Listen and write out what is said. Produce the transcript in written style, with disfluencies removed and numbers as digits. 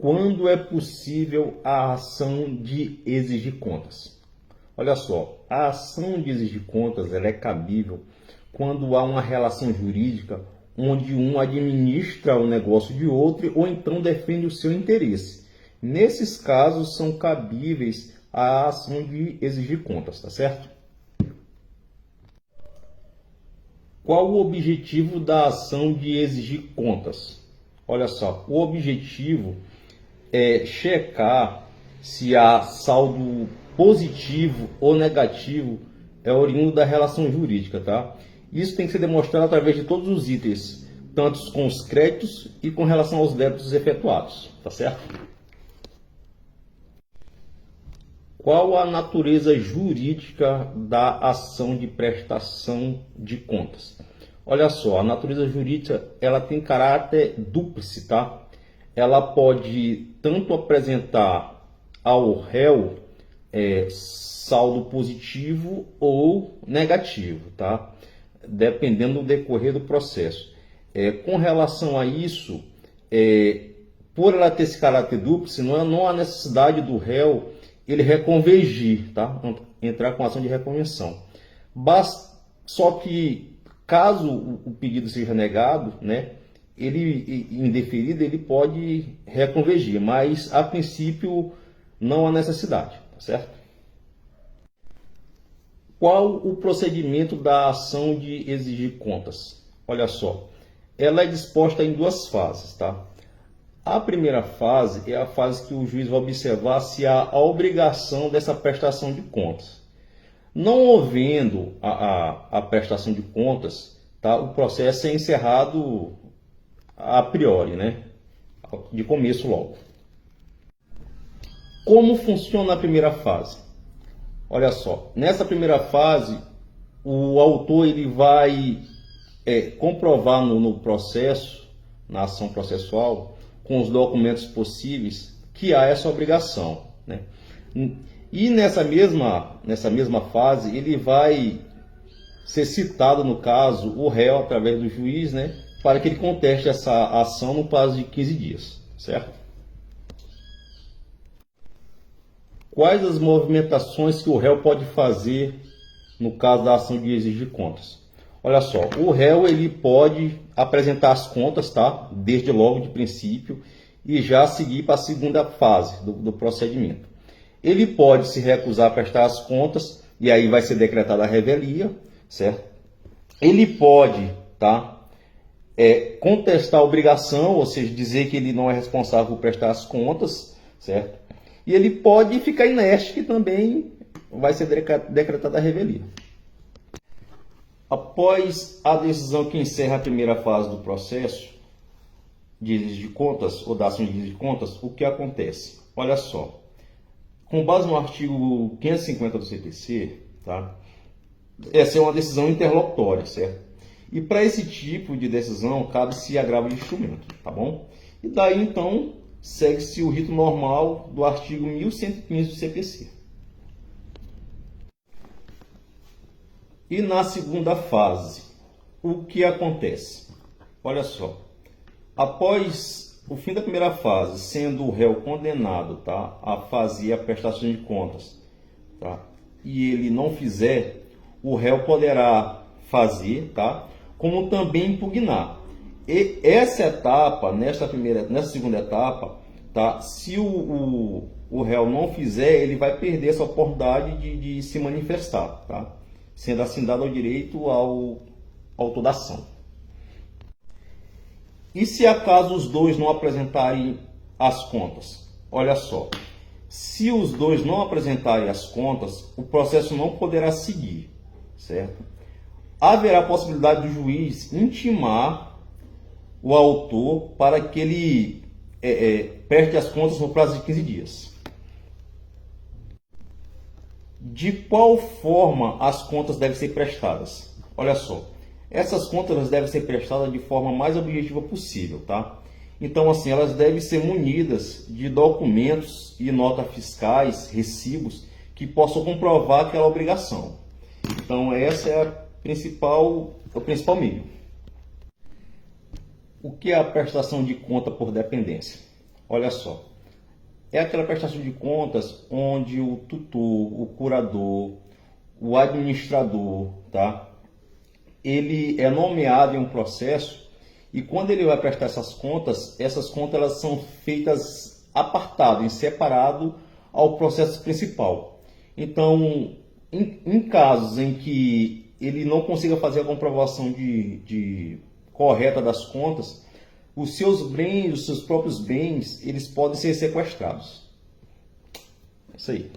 Quando é possível a ação de exigir contas? Olha só, a ação de exigir contas ela é cabível quando há uma relação jurídica onde um administra o negócio de outro ou então defende o seu interesse. Nesses casos são cabíveis a ação de exigir contas, tá certo? Qual o objetivo da ação de exigir contas? Olha só, o objetivo é checar se há saldo positivo ou negativo é oriundo da relação jurídica, tá? Isso tem que ser demonstrado através de todos os itens, tanto com os créditos e com relação aos débitos efetuados, tá certo? Qual a natureza jurídica da ação de prestação de contas? Olha só, a natureza jurídica ela tem caráter dúplice, tá? Ela pode tanto apresentar ao réu saldo positivo ou negativo, tá? Dependendo do decorrer do processo. Com relação a isso, por ela ter esse caráter dúplice, não há necessidade do réu ele reconvergir, tá? Entrar com ação de reconvenção. Só que caso o pedido seja negado, né, ele indeferido, ele pode reconvergir, mas a princípio não há necessidade, tá certo? Qual o procedimento da ação de exigir contas? Olha só, ela é disposta em duas fases, tá? A primeira fase é a fase que o juiz vai observar se há a obrigação dessa prestação de contas. Não havendo a prestação de contas, tá, o processo é encerrado a priori, né, de começo logo. Como funciona a primeira fase? Olha só, nessa primeira fase, o autor ele vai comprovar no processo, na ação processual, com os documentos possíveis, que há essa obrigação, né? E nessa mesma fase, ele vai ser citado, no caso, o réu, através do juiz, né, para que ele conteste essa ação no prazo de 15 dias, certo? Quais as movimentações que o réu pode fazer no caso da ação de exigir contas? Olha só, o réu ele pode apresentar as contas, tá? Desde logo de princípio, e já seguir para a segunda fase do procedimento. Ele pode se recusar a prestar as contas, e aí vai ser decretada a revelia, certo? Ele pode, tá, contestar a obrigação, ou seja, dizer que ele não é responsável por prestar as contas, certo? E ele pode ficar inerte, que também vai ser decretada a revelia. Após a decisão que encerra a primeira fase do processo de exigir contas ou da ação de exigir contas, o que acontece? Olha só, com base no artigo 550 do CPC, tá? Essa é uma decisão interlocutória, certo? E para esse tipo de decisão cabe-se agravo de instrumento, tá bom? E daí então segue-se o rito normal do artigo 1115 do CPC. E na segunda fase, o que acontece? Olha só, após o fim da primeira fase, sendo o réu condenado, tá, a fazer a prestação de contas, tá, e ele não fizer, o réu poderá fazer, tá, como também impugnar. E essa etapa, nessa segunda etapa, tá, se o réu não fizer, ele vai perder essa oportunidade de se manifestar, tá? Sendo assim dado o direito ao autor da ação. E se acaso os dois não apresentarem as contas? Olha só, se os dois não apresentarem as contas, o processo não poderá seguir, certo? Haverá a possibilidade do juiz intimar o autor para que ele preste as contas no prazo de 15 dias. De qual forma as contas devem ser prestadas? Olha só, essas contas devem ser prestadas de forma mais objetiva possível, tá? Então, assim, elas devem ser munidas de documentos e notas fiscais, recibos, que possam comprovar aquela obrigação. Então, essa é o principal meio. O que é a prestação de conta por dependência? Olha só, é aquela prestação de contas onde o tutor, o curador, o administrador, tá? Ele é nomeado em um processo e quando ele vai prestar essas contas elas são feitas apartado, em separado ao processo principal. Então, em casos em que ele não consiga fazer a comprovação de correta das contas, os seus bens, os seus próprios bens, eles podem ser sequestrados. É isso aí.